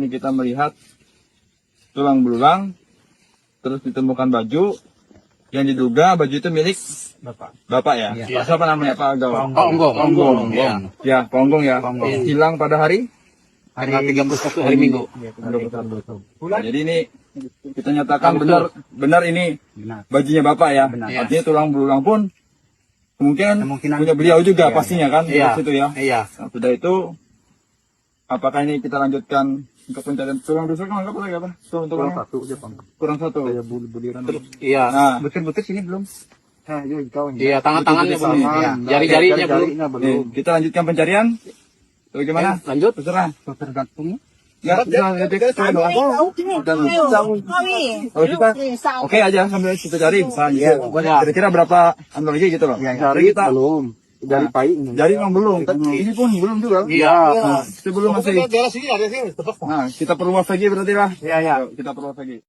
ini kita melihat tulang belulang, terus ditemukan baju yang diduga baju itu milik Bapak ya. Iya. Siapa namanya Pak Gaul? Ponggong. Ya, Ponggong ya. Hilang pada hari Hari 31 hari Minggu. Jadi ini kita nyatakan benar ini bajunya Bapak ya. Benar. Artinya tulang belulang pun kemungkinan Kemungkinan punya beliau juga pastinya kan di Iya. situ ya. Iya. Nah, sudah itu apakah ini kita lanjutkan untuk pencarian tulang rusuk kan lagi apa? Tulang kurang satu. Iya. Nah, Butir-butir sini belum. Iya, tangan-tangannya belum. Iya. Jari-jarinya belum. nih, kita lanjutkan pencarian. Bagaimana? Lanjut. Terserah. Tergantung. Ya, oke aja sambil kita cari. Kira-kira berapa lagi gitu loh. Jari kita belum. Jari pahit. Jari memang belum. Ini pun belum juga. Iya. Nah, itu belum masih. Nah, kita perluas lagi berarti lah. Iya. Yuk, kita perluas lagi.